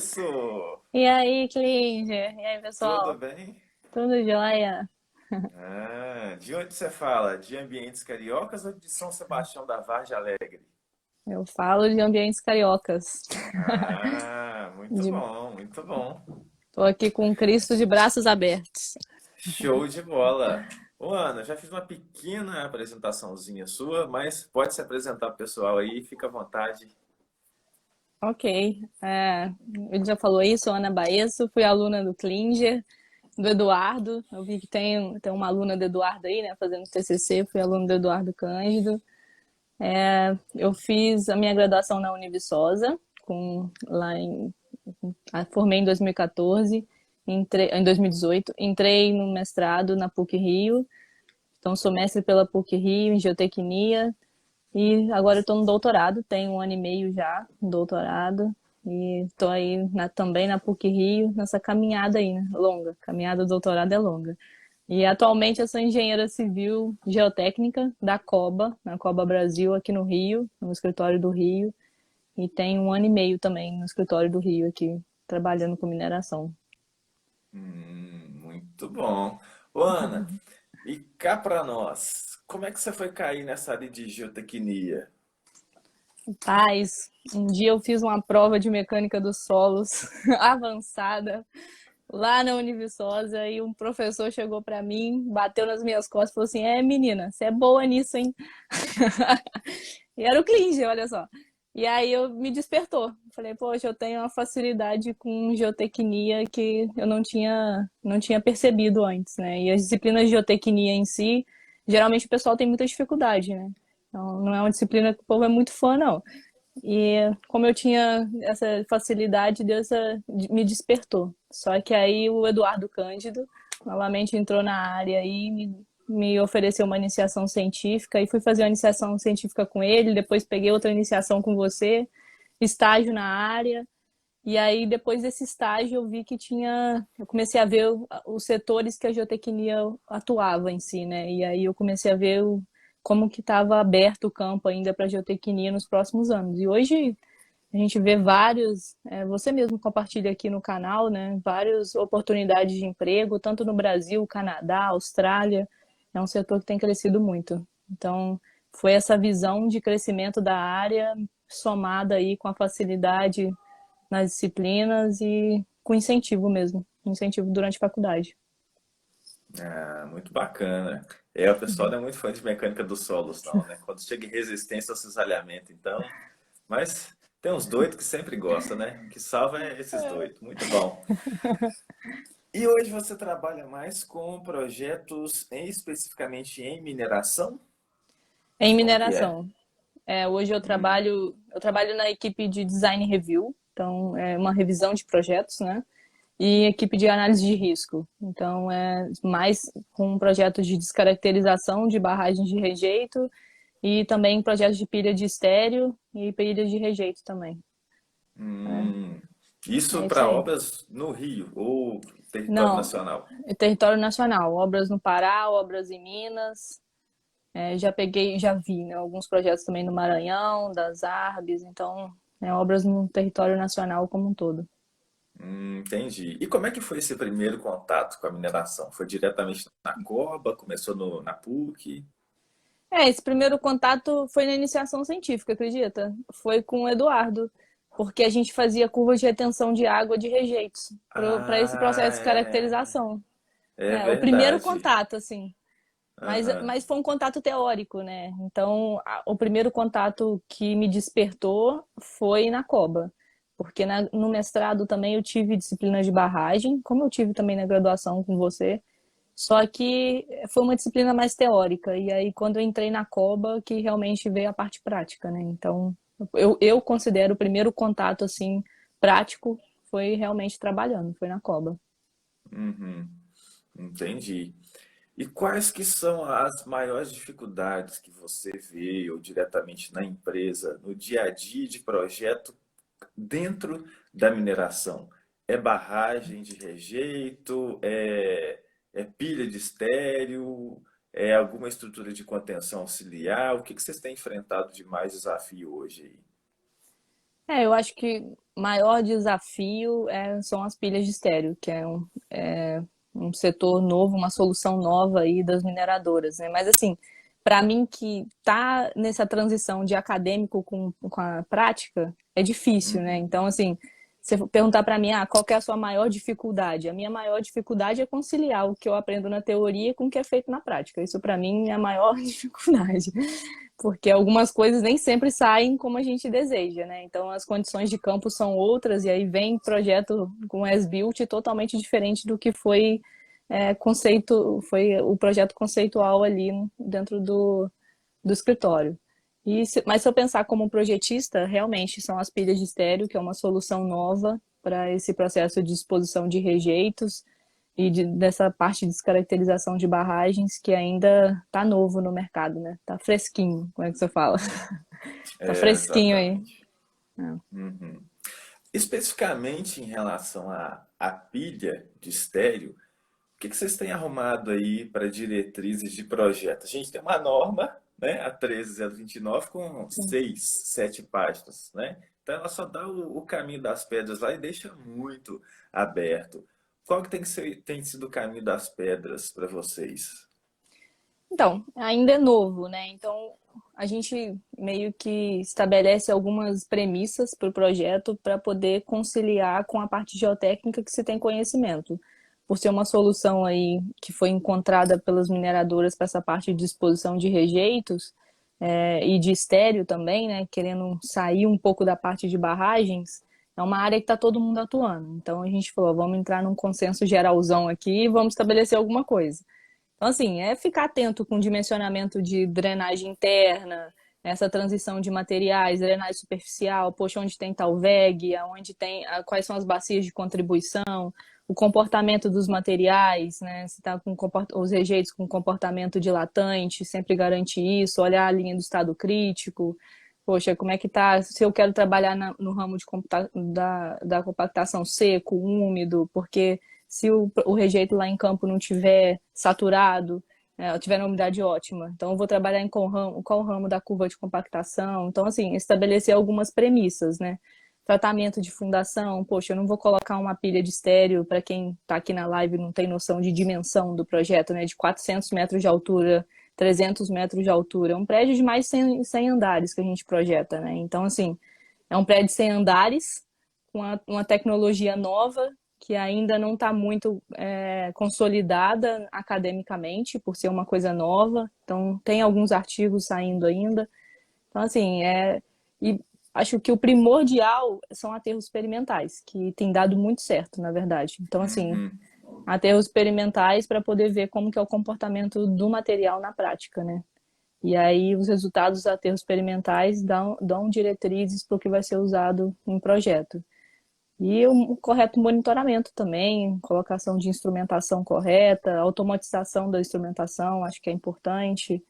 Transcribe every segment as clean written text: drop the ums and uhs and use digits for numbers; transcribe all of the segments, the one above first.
isso? E aí, Klinger? E aí, Tudo pessoal? bem? Tudo jóia? Ah, de onde você fala? De ambientes cariocas ou de São Sebastião da Vargem Alegre? Eu falo de ambientes cariocas. Ah, muito De... bom, muito bom. Tô aqui com o Cristo de braços abertos. Show de bola. Ô, Ana, já fiz uma pequena apresentaçãozinha sua, mas pode se apresentar pro pessoal aí, fica à vontade. Ok. Ele já falou isso, sou Ana Baesso, fui aluna do Klinger, do Eduardo. Eu vi que tem uma aluna do Eduardo aí, né, fazendo TCC, fui aluna do Eduardo Cândido. Eu fiz a minha graduação na Univiçosa, formei em 2014, em 2018, entrei no mestrado na PUC-Rio, então sou mestre pela PUC-Rio em geotecnia e agora estou no doutorado, tenho 1 ano e meio já no doutorado e estou aí também na PUC-Rio nessa caminhada aí, né? Longa, caminhada do doutorado é longa. E atualmente eu sou engenheira civil geotécnica da COBA, na COBA Brasil, aqui no Rio, no escritório do Rio, e tenho 1 ano e meio também no escritório do Rio aqui, trabalhando com mineração. Muito bom. Ô, Ana, e cá pra nós, como é que você foi cair nessa área de geotecnia? Paz, um dia eu fiz uma prova de mecânica dos solos avançada lá na Univiçosa e um professor chegou para mim, bateu nas minhas costas e falou assim: "É, menina, você é boa nisso, hein?" E era o Klinger, olha só. E aí eu me despertou. Falei, poxa, eu tenho uma facilidade com geotecnia que eu não tinha percebido antes, né? E as disciplinas de geotecnia em si, geralmente o pessoal tem muita dificuldade, né? Então, não é uma disciplina que o povo é muito fã, não. E como eu tinha essa facilidade, me despertou. Só que aí o Eduardo Cândido novamente entrou na área e me ofereceu uma iniciação científica e fui fazer uma iniciação científica com ele, depois peguei outra iniciação com você, estágio na área. E aí, depois desse estágio, eu vi que eu comecei a ver os setores que a geotecnia atuava em si, né? E aí eu comecei a ver como que estava aberto o campo ainda para a geotecnia nos próximos anos. E hoje a gente vê você mesmo compartilha aqui no canal, né? Várias oportunidades de emprego, tanto no Brasil, Canadá, Austrália. É um setor que tem crescido muito. Então, foi essa visão de crescimento da área somada aí com a facilidade nas disciplinas e com incentivo mesmo, incentivo durante a faculdade. Ah, muito bacana. É, o pessoal não é muito fã de mecânica dos solos, não, né? Quando chega em resistência ao cisalhamento, então. Mas tem uns doidos que sempre gostam, né? O que salva é esses doidos. Muito bom. E hoje você trabalha mais com projetos especificamente em mineração? Em Como que é? mineração, hoje eu trabalho na equipe de design review, então é uma revisão de projetos, né? E equipe de análise de risco. Então é mais com projetos de descaracterização de barragens de rejeito e também projetos de pilha de estéreo e pilha de rejeito também. Hum, isso É isso para aí. obras no Rio ou território Não, nacional? é território nacional, obras no Pará, obras em Minas. Já vi, né, alguns projetos também no Maranhão, das Arbes, então, obras no território nacional como um todo. Entendi. E como é que foi esse primeiro contato com a mineração? Foi diretamente na Coba? Começou na PUC? Esse primeiro contato foi na iniciação científica, acredita? Foi com o Eduardo, porque a gente fazia curvas de retenção de água de rejeitos para esse Ah, processo de é. caracterização. É O primeiro verdade. contato, assim. Aham. Mas foi um contato teórico, né? Então, o primeiro contato que me despertou foi na COBA. Porque no mestrado também eu tive disciplinas de barragem, como eu tive também na graduação com você. Só que foi uma disciplina mais teórica. E aí, quando eu entrei na COBA, que realmente veio a parte prática, né? Então, eu considero o primeiro contato, assim, prático, foi realmente trabalhando, foi na COBA. Uhum. Entendi. E quais que são as maiores dificuldades que você vê ou diretamente na empresa, no dia a dia de projeto dentro da mineração? É barragem de rejeito? É pilha de estéreo? É alguma estrutura de contenção auxiliar? O que que vocês têm enfrentado de mais desafio hoje aí? Eu acho que maior desafio são as pilhas de estéreo, que um setor novo, uma solução nova aí das mineradoras, né? Mas assim, para mim que tá nessa transição de acadêmico com a prática, é difícil, né? Uhum. Então, assim, se você perguntar para mim, qual que é a sua maior dificuldade? A minha maior dificuldade é conciliar o que eu aprendo na teoria com o que é feito na prática. Isso para mim é a maior dificuldade, porque algumas coisas nem sempre saem como a gente deseja, né? Então as condições de campo são outras e aí vem projeto com as-built totalmente diferente do que foi o projeto conceitual ali dentro do escritório. Mas se eu pensar como um projetista, realmente são as pilhas de estéreo, que é uma solução nova para esse processo de exposição de rejeitos e dessa parte de descaracterização de barragens que ainda está novo no mercado, né? Tá fresquinho, como é que você fala? Tá fresquinho aí. Exatamente. Uhum. Especificamente em relação à pilha de estéreo, o que vocês têm arrumado aí para diretrizes de projeto? A gente tem uma norma, né, a 13029, com Sim. 7 páginas, né? Então ela só dá o caminho das pedras lá e deixa muito aberto. Qual que tem sido o caminho das pedras para vocês? Então, ainda é novo, né? Então, a gente meio que estabelece algumas premissas para o projeto para poder conciliar com a parte geotécnica que se tem conhecimento. Por ser uma solução aí que foi encontrada pelas mineradoras para essa parte de disposição de rejeitos, e de estéreo também, né? Querendo sair um pouco da parte de barragens, é uma área que está todo mundo atuando. Então, a gente falou, vamos entrar num consenso geralzão aqui e vamos estabelecer alguma coisa. Então, assim, é ficar atento com o dimensionamento de drenagem interna, essa transição de materiais, drenagem superficial, poxa, onde tem tal VEG, aonde tem, quais são as bacias de contribuição, o comportamento dos materiais, né? Se está com os rejeitos com comportamento dilatante, sempre garante isso, olhar a linha do estado crítico. Poxa, como é que tá? Se eu quero trabalhar no ramo da compactação seco, úmido, porque se o rejeito lá em campo não tiver saturado, tiver na umidade ótima. Então, eu vou trabalhar em qual ramo da curva de compactação. Então, assim, estabelecer algumas premissas, né? Tratamento de fundação, poxa, eu não vou colocar uma pilha de estéreo, para quem está aqui na live não tem noção de dimensão do projeto, né? De 400 metros de altura, 300 metros de altura. É um prédio de mais de 100 andares que a gente projeta, né? Então, assim, é um prédio de 100 andares, com uma tecnologia nova, que ainda não está muito consolidada academicamente, por ser uma coisa nova. Então, tem alguns artigos saindo ainda. Então, assim, e acho que o primordial são aterros experimentais, que tem dado muito certo, na verdade. Então, assim, Uhum. aterros experimentais para poder ver como que é o comportamento do material na prática, né? E aí os resultados dos aterros experimentais dão diretrizes para o que vai ser usado em projeto. E o correto monitoramento também, colocação de instrumentação correta, automatização da instrumentação, acho que é importante.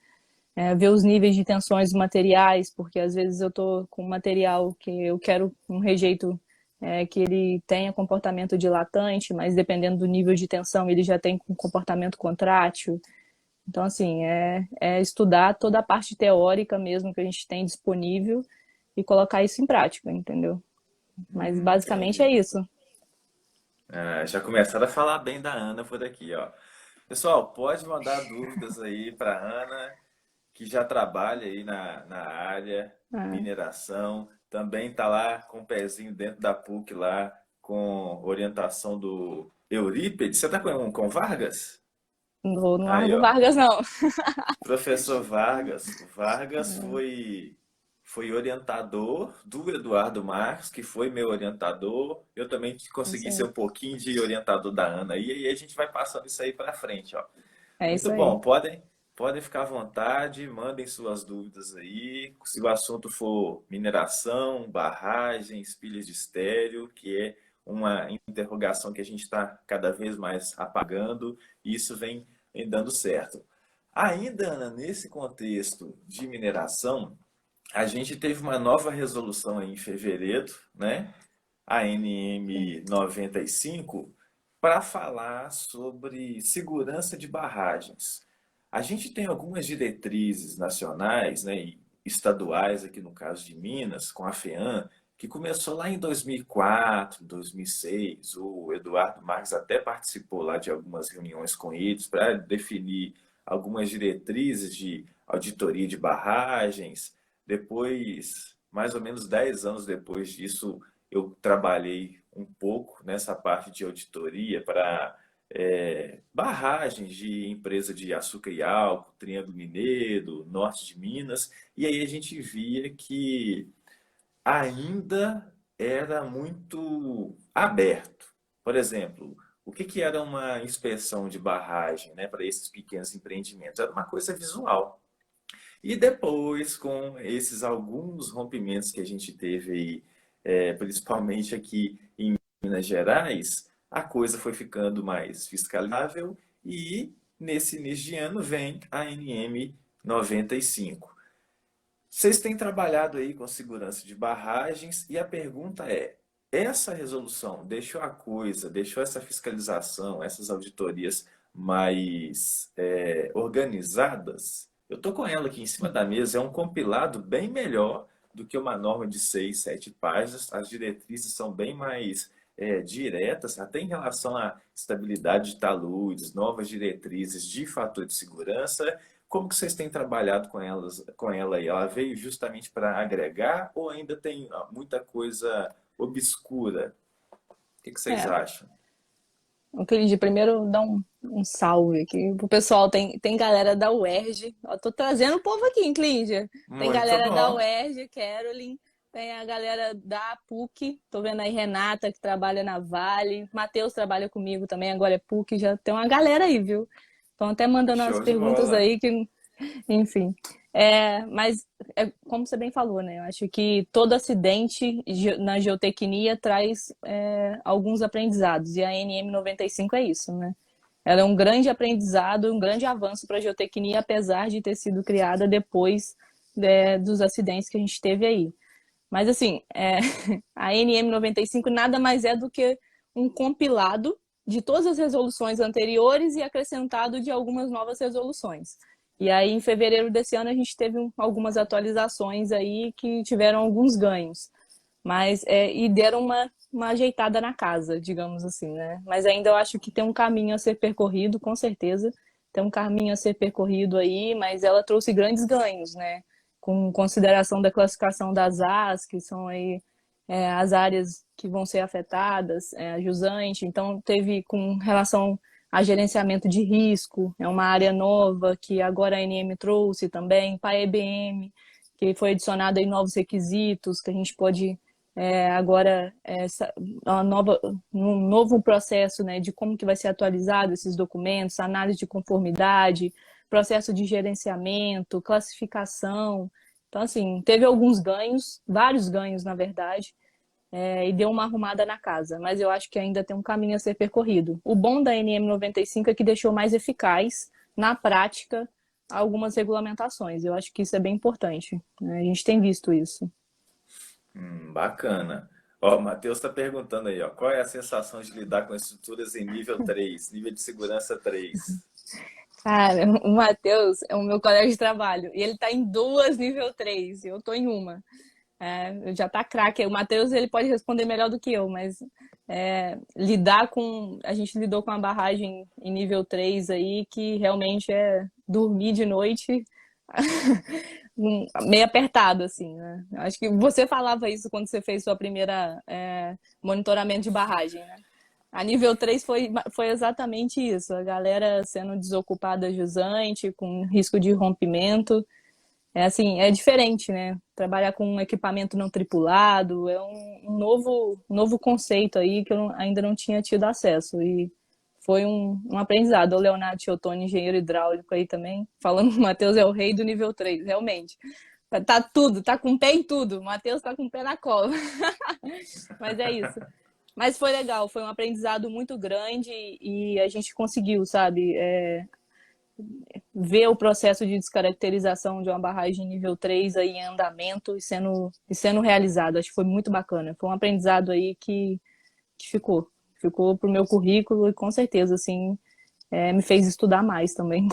Ver os níveis de tensões dos materiais, porque às vezes eu estou com um material que eu quero um rejeito que ele tenha comportamento dilatante, mas dependendo do nível de tensão ele já tem um comportamento contrátil. Então, assim, estudar toda a parte teórica mesmo que a gente tem disponível e colocar isso em prática, entendeu? Mas basicamente é Entendi. isso. Já começaram a falar bem da Ana por aqui, ó. Pessoal, pode mandar dúvidas aí para Ana, que já trabalha aí na área, É, mineração, também está lá com o pezinho dentro da PUC lá, com orientação do Eurípides. Você está com Vargas? não vou no Aí, Largo ó. Vargas, não. Professor Vargas. O Vargas foi orientador do Eduardo Marques, que foi meu orientador. Eu também É isso consegui ser aí. um pouquinho de orientador da Ana. E aí a gente vai passando isso aí para frente, ó. É Muito isso aí. bom. Podem ficar à vontade, mandem suas dúvidas aí. Se o assunto for mineração, barragens, pilhas de estéreo, que é uma interrogação que a gente está cada vez mais apagando, e isso vem dando certo. Ainda, Ana, nesse contexto de mineração, a gente teve uma nova resolução aí em fevereiro, né? A Sim. NM 95, para falar sobre segurança de barragens. A gente tem algumas diretrizes nacionais, né, e estaduais, aqui no caso de Minas, com a FEAM, que começou lá em 2004, 2006. O Eduardo Marques até participou lá de algumas reuniões com eles para definir algumas diretrizes de auditoria de barragens. Depois, mais ou menos 10 anos depois disso, eu trabalhei um pouco nessa parte de auditoria para barragens de empresa de açúcar e álcool, Triângulo Mineiro, Norte de Minas, e aí a gente via que ainda era muito aberto. Por exemplo, o que que era uma inspeção de barragem, né, para esses pequenos empreendimentos? Era uma coisa visual. E depois, com esses alguns rompimentos que a gente teve aí, principalmente aqui em Minas Gerais, a coisa foi ficando mais fiscalizável e nesse início de ano vem a NM 95. Vocês têm trabalhado aí com segurança de barragens e a pergunta é: essa resolução deixou a coisa, deixou essa fiscalização, essas auditorias mais organizadas? Eu estou com ela aqui em cima da mesa, é um compilado bem melhor do que uma norma de 6, 7 páginas. As diretrizes são bem mais diretas, até em relação à estabilidade de taludes, novas diretrizes de fator de segurança. Como que vocês têm trabalhado com ela aí? Ela veio justamente para agregar ou ainda tem muita coisa obscura? O que que vocês É, acham? o Cleide, primeiro dá um salve aqui pro pessoal. Tem galera da UERJ. Ó, tô trazendo o povo aqui, Cleide. Tem Muito galera da bom. UERJ, Carolyn. Tem a galera da PUC. Tô vendo aí Renata, que trabalha na Vale. Matheus trabalha comigo também, agora é PUC. Já tem uma galera aí, viu? Estão até mandando as Show de perguntas bola. aí que enfim, mas como você bem falou, né? Eu acho que todo acidente na geotecnia traz alguns aprendizados, e a NM95 é isso, né? Ela é um grande aprendizado, um grande avanço para a geotecnia, apesar de ter sido criada depois dos acidentes que a gente teve aí. Mas, assim, a NM95 nada mais é do que um compilado de todas as resoluções anteriores e acrescentado de algumas novas resoluções. E aí, em fevereiro desse ano, a gente teve algumas atualizações aí que tiveram alguns ganhos. Mas, e deram uma ajeitada na casa, digamos assim, né? Mas ainda eu acho que tem um caminho a ser percorrido, com certeza. Tem um caminho a ser percorrido aí, mas ela trouxe grandes ganhos, né? Com consideração da classificação das AS, que são aí as áreas que vão ser afetadas, a jusante. Então, teve com relação a gerenciamento de risco, é uma área nova que agora a ANM trouxe também, PAEBM, que foi adicionado aí novos requisitos, que a gente pode agora um novo processo, né, de como que vai ser atualizado esses documentos, análise de conformidade, processo de gerenciamento, classificação. Então, assim, teve alguns ganhos, vários ganhos, na verdade, e deu uma arrumada na casa, mas eu acho que ainda tem um caminho a ser percorrido. O bom da NM95 é que deixou mais eficaz, na prática, algumas regulamentações. Eu acho que isso é bem importante, né? A gente tem visto isso. Bacana. Ó, o Matheus está perguntando aí, ó, qual é a sensação de lidar com estruturas em nível 3, nível de segurança 3? Cara, o Matheus é o meu colega de trabalho e ele tá em duas nível 3 e eu tô em uma. Já tá craque. O Matheus, ele pode responder melhor do que eu, mas lidar com... A gente lidou com uma barragem em nível 3 aí, que realmente é dormir de noite meio apertado, assim, né? Acho que você falava isso quando você fez sua primeira monitoramento de barragem, né? A nível 3 foi exatamente isso. A galera sendo desocupada jusante, com risco de rompimento. É assim, é diferente, né? Trabalhar com um equipamento não tripulado é um novo conceito aí que eu ainda não tinha tido acesso. E foi um aprendizado. O Leonardo Chiotoni, engenheiro hidráulico aí também, falando que o Matheus é o rei do nível 3 realmente. Tá tudo, tá com o pé em tudo. O Matheus tá com o pé na cova. Mas é isso. Mas foi legal, foi um aprendizado muito grande e a gente conseguiu, sabe? Ver o processo de descaracterização de uma barragem nível 3 aí em andamento e sendo realizado. Acho que foi muito bacana. Foi um aprendizado aí que ficou pro meu currículo e com certeza, assim, me fez estudar mais também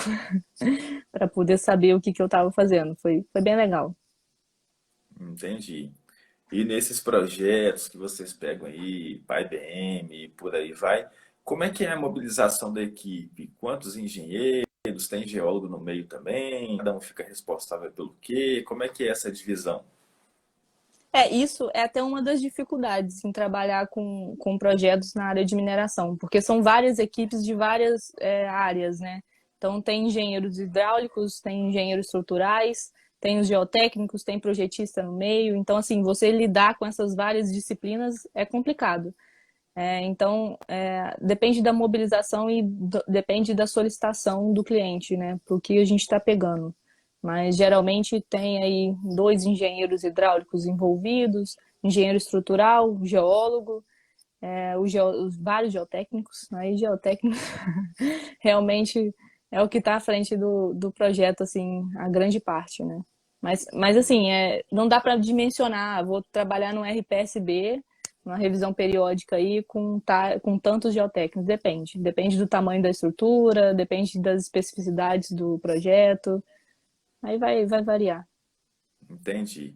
para poder saber o que eu estava fazendo. Foi bem legal. Entendi. E nesses projetos que vocês pegam aí, para IBM e por aí vai, como é que é a mobilização da equipe? Quantos engenheiros? Tem geólogo no meio também? Cada um fica responsável pelo quê? Como é que é essa divisão? Isso é até uma das dificuldades em trabalhar com projetos na área de mineração, porque são várias equipes de várias áreas, né? Então, tem engenheiros hidráulicos, tem engenheiros estruturais, tem os geotécnicos, tem projetista no meio. Então, assim, você lidar com essas várias disciplinas é complicado. Então, depende da mobilização e depende da solicitação do cliente, né? Para o que a gente está pegando. Mas geralmente tem aí dois engenheiros hidráulicos envolvidos, engenheiro estrutural, geólogo, os vários geotécnicos. Aí geotécnico realmente é o que está à frente do projeto, assim, a grande parte, né? Mas assim, não dá para dimensionar, vou trabalhar no RPSB, uma revisão periódica aí com tantos geotécnicos, depende. Depende do tamanho da estrutura, depende das especificidades do projeto, aí vai variar. Entendi.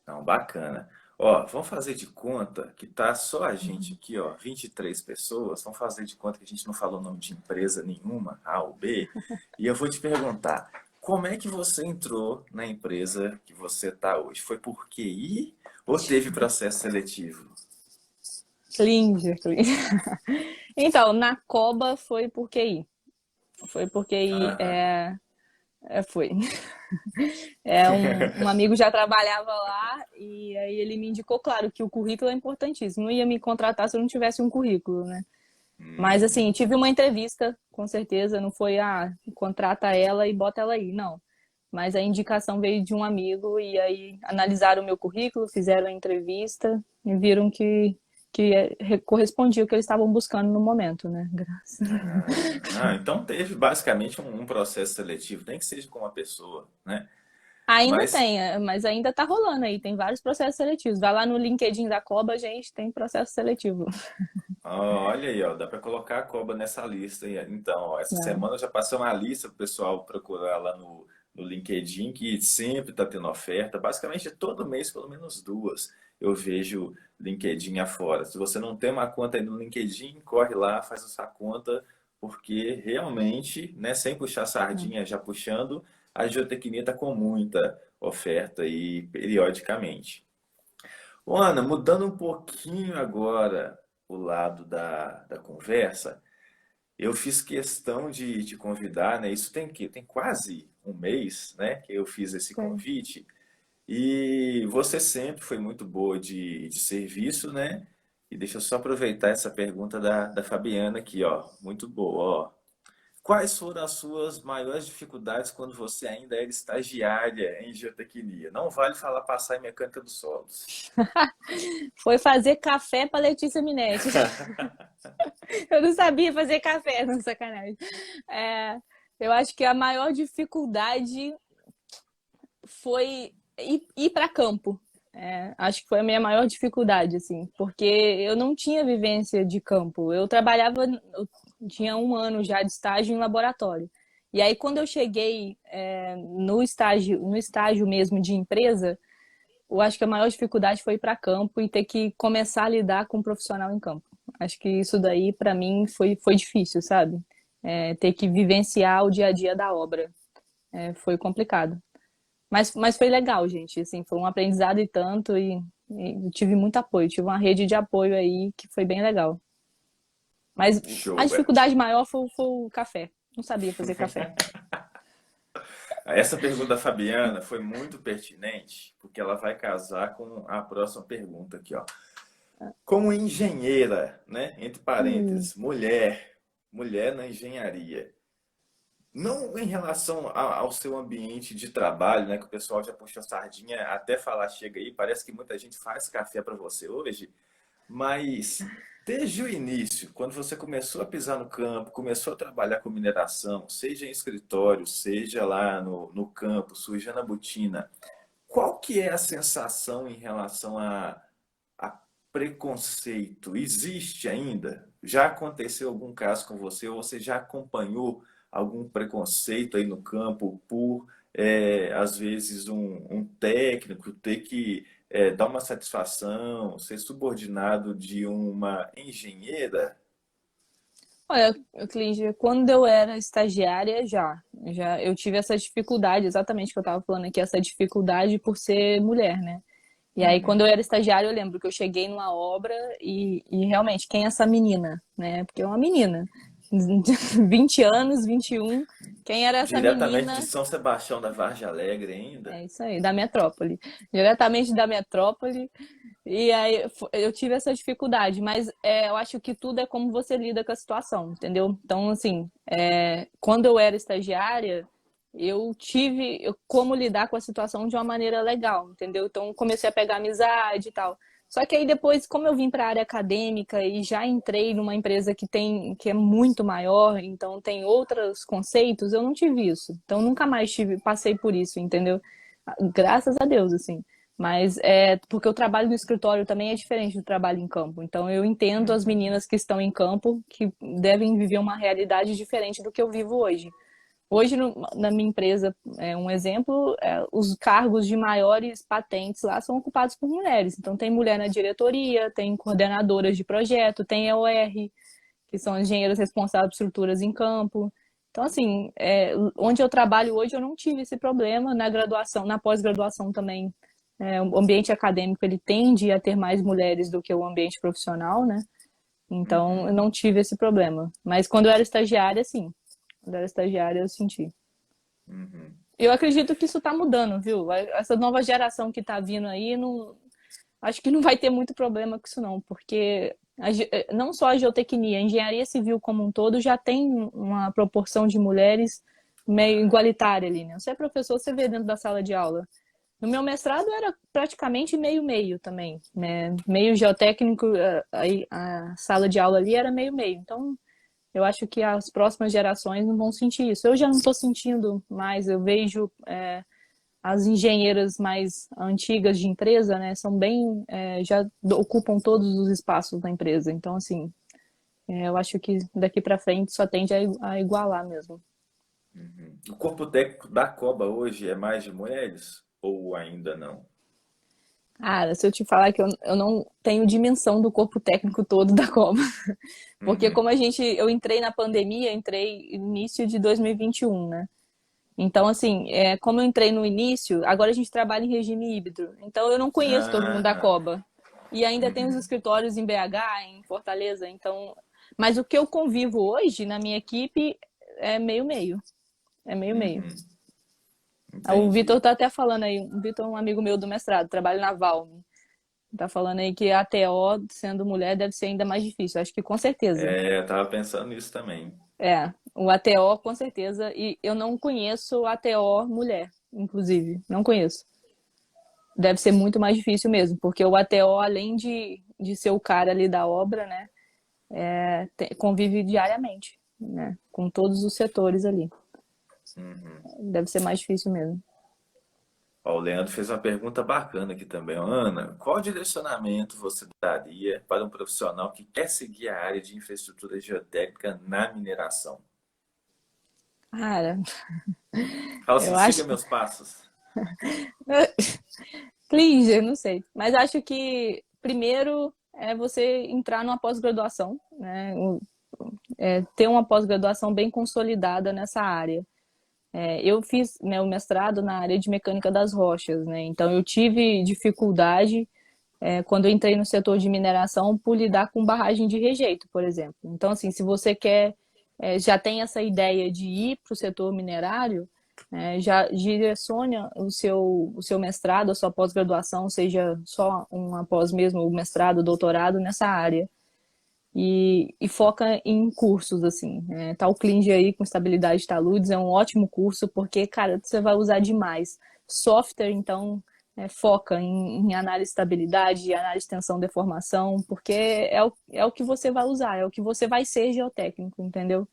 Não, bacana. Ó, vamos fazer de conta que tá só a gente aqui, ó, 23 pessoas. Vamos fazer de conta que a gente não falou o nome de empresa nenhuma, A ou B. E eu vou te perguntar, como é que você entrou na empresa que você está hoje? Foi por QI ou teve processo seletivo? Klinger, Klinger. Então, na Coba foi por QI. Foi por QI, Aham. foi. Um amigo já trabalhava lá e aí ele me indicou, claro, que o currículo é importantíssimo. Não ia me contratar se eu não tivesse um currículo, né? Mas assim, Uhum. tive uma entrevista, com certeza, não foi, contrata ela e bota ela aí, não. Mas a indicação veio de um amigo e aí analisaram o meu currículo, fizeram a entrevista e viram que correspondia o que eles estavam buscando no momento, né? Graças. Então teve basicamente um processo seletivo, nem que seja com uma pessoa, né? Ainda Mas tem, mas ainda tá rolando aí, tem vários processos seletivos. Vai lá no LinkedIn da Coba, gente, tem processo seletivo. olha aí, ó, dá para colocar a cobra nessa lista aí. Então, ó, essa Né? semana eu já passei uma lista para o pessoal procurar lá no LinkedIn, que sempre está tendo oferta. Basicamente, todo mês, pelo menos duas, eu vejo LinkedIn afora. Se você não tem uma conta aí no LinkedIn, corre lá, faz essa conta, porque realmente, né, sem puxar sardinha, já puxando, a geotecnia está com muita oferta aí periodicamente. Ô, Ana, mudando um pouquinho agora o lado da conversa, eu fiz questão de te convidar, né? Isso tem quase um mês, né, que eu fiz esse Sim. convite. E você sempre foi muito boa de serviço, né? E deixa eu só aproveitar essa pergunta da Fabiana aqui, ó. Muito boa, ó. Quais foram as suas maiores dificuldades quando você ainda era estagiária em geotecnia? Não vale falar passar em mecânica dos solos. Foi fazer café para Letícia Minetti. Eu não sabia fazer café, não, sacanagem. É, eu acho que a maior dificuldade foi ir para campo. Acho que foi a minha maior dificuldade, assim, porque eu não tinha vivência de campo. Eu tinha um ano já de estágio em laboratório. E aí, quando eu cheguei no estágio mesmo de empresa, eu acho que a maior dificuldade foi ir para campo e ter que começar a lidar com um profissional em campo. Acho que isso daí, para mim, foi difícil, sabe? Ter que vivenciar o dia a dia da obra. Foi complicado. Mas foi legal, gente. Assim, foi um aprendizado e tanto, e tive muito apoio. Tive uma rede de apoio aí que foi bem legal. Mas a Show. dificuldade maior foi o café. Não sabia fazer café. Essa pergunta da Fabiana foi muito pertinente, porque ela vai casar com a próxima pergunta aqui, ó. Como engenheira, né, entre Hum. parênteses, mulher na engenharia, não em relação ao seu ambiente de trabalho, né, que o pessoal já puxou a sardinha até falar chega aí, parece que muita gente faz café para você hoje, mas desde o início, quando você começou a pisar no campo, começou a trabalhar com mineração, seja em escritório, seja lá no campo, sujando a botina, qual que é a sensação em relação a preconceito? Existe ainda? Já aconteceu algum caso com você ou você já acompanhou algum preconceito aí no campo por, às vezes, um técnico ter que dá uma satisfação ser subordinado de uma engenheira? Olha, Clígia, quando eu era estagiária, já eu tive essa dificuldade, exatamente o que eu estava falando aqui, essa dificuldade por ser mulher, né? E aí, quando eu Uhum. era estagiária, eu lembro que eu cheguei numa obra e realmente, quem é essa menina, né? Porque é uma menina, 20 anos, 21, quem era essa Diretamente de menina? São Sebastião da Vargem Alegre ainda? É isso aí, da metrópole. Diretamente da metrópole. E aí eu tive essa dificuldade, mas eu acho que tudo é como você lida com a situação, entendeu? Então, assim, quando eu era estagiária, eu tive como lidar com a situação de uma maneira legal, entendeu? Então, comecei a pegar amizade e tal. Só que aí depois, como eu vim para a área acadêmica e já entrei numa empresa que é muito maior, então tem outros conceitos, eu não tive isso. Então, nunca mais passei por isso, entendeu? Graças a Deus, assim. Mas porque o trabalho no escritório também é diferente do trabalho em campo. Então eu entendo as Uhum. meninas que estão em campo que devem viver uma realidade diferente do que eu vivo hoje. Hoje, na minha empresa, um exemplo, os cargos de maiores patentes lá são ocupados por mulheres. Então, tem mulher na diretoria, tem coordenadoras de projeto, tem EOR, que são engenheiros responsáveis por estruturas em campo. Então, assim, onde eu trabalho hoje, eu não tive esse problema. Na graduação, na pós-graduação também, o ambiente acadêmico ele tende a ter mais mulheres do que o ambiente profissional, né? Então, eu Uhum. não tive esse problema. Mas quando eu era estagiária, sim. Quando eu era estagiária, eu senti. Uhum. Eu acredito que isso está mudando, viu? Essa nova geração que está vindo aí, não, acho que não vai ter muito problema com isso, não, porque não só a geotecnia, a engenharia civil como um todo já tem uma proporção de mulheres meio igualitária ali, né? Você é professor, você vê dentro da sala de aula. No meu mestrado era praticamente meio-meio também, né? Meio geotécnico, a sala de aula ali era meio-meio. Então, eu acho que as próximas gerações não vão sentir isso. Eu já não estou sentindo mais, eu vejo as engenheiras mais antigas de empresa, né, são bem, já ocupam todos os espaços da empresa. Então, assim, eu acho que daqui para frente só tende a igualar mesmo. Uhum. O corpo técnico da Coba hoje é mais de mulheres? Ou ainda não? Cara, se eu te falar que eu não tenho dimensão do corpo técnico todo da Copa, porque Uhum. como eu entrei na pandemia, entrei início de 2021, né? Então, assim, como eu entrei no início, agora a gente trabalha em regime híbrido. Então, eu não conheço todo mundo da Ah, Coba. E ainda tem os uhum. escritórios em BH, em Fortaleza. Então, mas o que eu convivo hoje na minha equipe é meio-meio. É meio-meio. Uhum. O Vitor Entendi. tá até falando aí, o Vitor é um amigo meu do mestrado, trabalha na Valme. Tá falando aí que a TO, sendo mulher, deve ser ainda mais difícil. Acho que com certeza. Eu tava pensando nisso também. O ATO com certeza. E eu não conheço ATO mulher, inclusive. Não conheço. Deve ser muito mais difícil mesmo, porque o ATO, além de ser o cara ali da obra, né, convive diariamente, né, com todos os setores ali. Uhum. Deve ser mais difícil mesmo. Ó, o Leandro fez uma pergunta bacana aqui também. Ó, Ana, qual direcionamento você daria para um profissional que quer seguir a área de infraestrutura geotécnica na mineração? Cara, Fala eu assim, siga acho. meus passos. Clinge, não sei. Mas acho que primeiro é você entrar numa pós-graduação, né? Ter uma pós-graduação bem consolidada nessa área. Eu fiz meu mestrado na área de mecânica das rochas, né? Então eu tive dificuldade quando eu entrei no setor de mineração por lidar com barragem de rejeito, por exemplo. Então, assim, se você já tem essa ideia de ir para o setor minerário, já direcione o seu mestrado, a sua pós-graduação, seja só uma pós mesmo, o mestrado, doutorado nessa área. E foca em cursos, assim. Tá o Clinge aí com estabilidade de taludes, é um ótimo curso, porque, cara, você vai usar demais. Software, então, foca em análise de estabilidade, análise de tensão, deformação, porque é o que você vai usar, é o que você vai ser geotécnico, entendeu?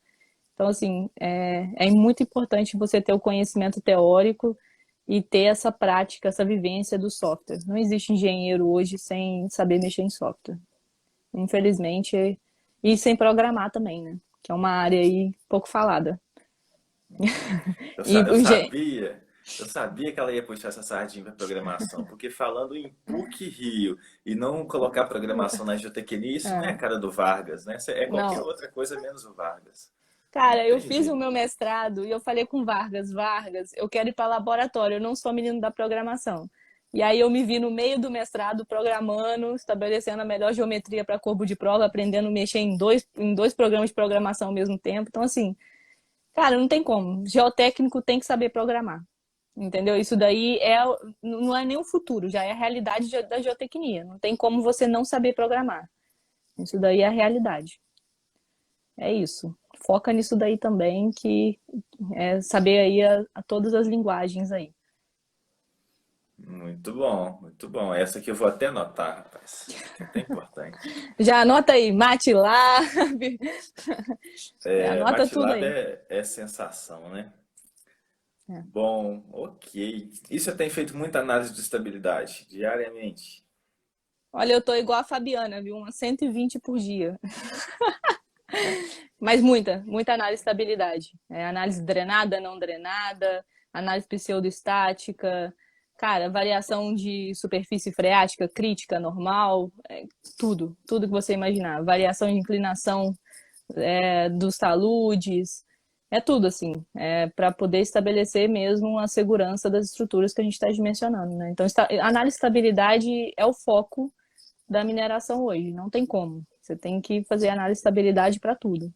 Então, assim, é muito importante você ter o conhecimento teórico e ter essa prática, essa vivência do software. Não existe engenheiro hoje sem saber mexer em software, infelizmente, e sem programar também, né? Que é uma área aí pouco falada. Eu, E eu sabia. Eu sabia que ela ia puxar essa sardinha para programação, porque falando em PUC-Rio e não colocar programação na geotecnia, isso não é a É, cara do Vargas, né? É qualquer não. outra coisa menos o Vargas. Não Cara, eu tem fiz o jeito. meu mestrado e eu falei com Vargas, Vargas, eu quero ir para laboratório, eu não sou menino da programação. E aí eu me vi no meio do mestrado programando, estabelecendo a melhor geometria para corpo de prova, aprendendo a mexer em dois programas de programação ao mesmo tempo. Então, assim, cara, não tem como. Geotécnico tem que saber programar. Entendeu? Isso daí não é nem o futuro, já é a realidade da geotecnia. Não tem como você não saber programar. Isso daí é a realidade. É isso. Foca nisso daí também, que é saber aí todas as linguagens aí. Muito bom, muito bom. Essa aqui eu vou até anotar, rapaz, que é até importante. Já anota aí, MATLAB, É, anota tudo MATLAB aí. é sensação, né? É. Bom, ok. Isso eu tenho feito muita análise de estabilidade diariamente. Olha, eu tô igual a Fabiana, viu? Umas 120 por dia. Mas muita análise de estabilidade. É, análise drenada, não drenada, análise pseudoestática, cara, variação de superfície freática crítica, normal, tudo que você imaginar. Variação de inclinação dos taludes, é tudo assim, para poder estabelecer mesmo a segurança das estruturas que a gente está dimensionando, né? Então, análise de estabilidade é o foco da mineração hoje, não tem como. Você tem que fazer análise de estabilidade para tudo.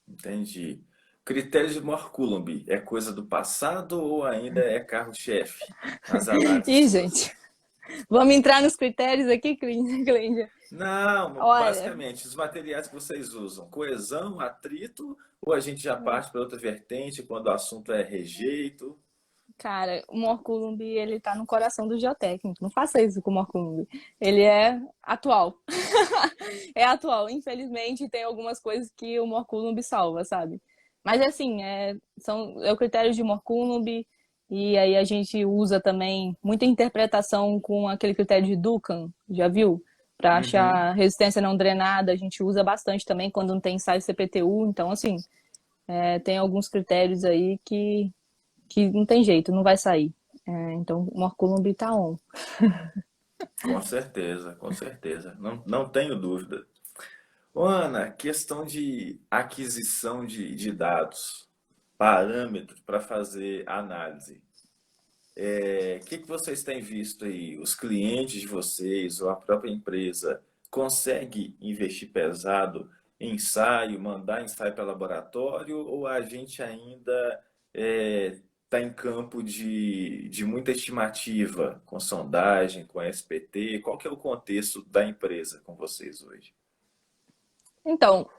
Entendi. Critério de Mohr-Coulomb é coisa do passado ou ainda é carro-chefe nas análises Ih, suas? gente, vamos entrar nos critérios aqui, Clíndia? Não, Olha, basicamente, os materiais que vocês usam, coesão, atrito, ou a gente já parte para outra vertente quando o assunto é rejeito? cara, o Morcumbi, ele tá no coração do geotécnico. Não faça isso com o Morcumbi. Ele é atual. É atual. Infelizmente, tem algumas coisas que o Morcumbi salva, sabe? Mas assim, é o critério de Morcumbi, e aí a gente usa também muita interpretação com aquele critério de Dukan, já viu? Para Uhum. achar resistência não drenada, a gente usa bastante também quando não tem ensaio CPTU. Então, assim, tem alguns critérios aí que não tem jeito, não vai sair. Então, o Morcumbi tá on. Com certeza, com certeza. Não, não tenho dúvida. Ô, Ana, questão de aquisição de dados, parâmetros para fazer análise. O que que vocês têm visto aí? Os clientes de vocês ou a própria empresa consegue investir pesado em ensaio, mandar ensaio para laboratório ou a gente ainda está em campo de muita estimativa, com sondagem, com SPT? Qual que é o contexto da empresa com vocês hoje? Então,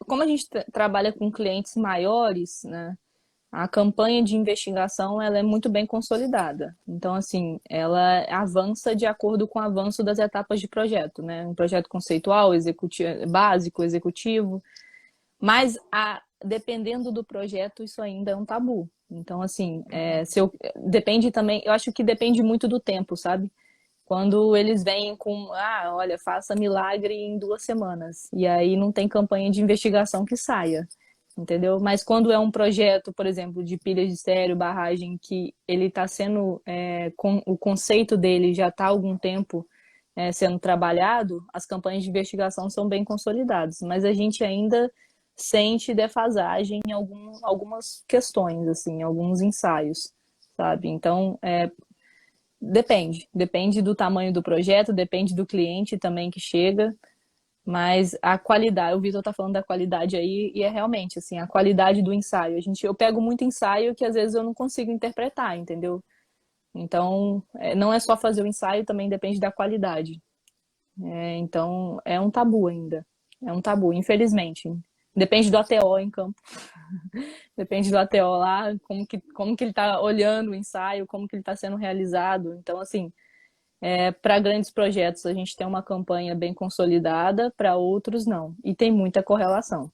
como a gente trabalha com clientes maiores, né, a campanha de investigação ela é muito bem consolidada. Então, assim, ela avança de acordo com o avanço das etapas de projeto, né? Um projeto conceitual, executivo, básico, executivo. Mas, dependendo do projeto, isso ainda é um tabu. Então, assim, depende também, eu acho que depende muito do tempo, sabe? Quando eles vêm com, olha, faça milagre em 2 semanas. E aí não tem campanha de investigação que saia, entendeu? Mas quando é um projeto, por exemplo, de pilhas de estéreo, barragem, que ele está sendo, o conceito dele já está há algum tempo sendo trabalhado, as campanhas de investigação são bem consolidadas. Mas a gente ainda sente defasagem em algumas questões, assim, alguns ensaios, sabe? Então, depende do tamanho do projeto, depende do cliente também que chega, mas a qualidade, o Vitor tá falando da qualidade aí, e é realmente assim, a qualidade do ensaio. Eu pego muito ensaio que às vezes eu não consigo interpretar, entendeu? Então, não é só fazer o ensaio, também depende da qualidade. Então, é um tabu ainda. É um tabu, infelizmente. Depende do ATO em campo. Depende do ATO lá, como que ele está olhando o ensaio, como que ele está sendo realizado. Então, assim, para grandes projetos a gente tem uma campanha bem consolidada, para outros não. E tem muita correlação.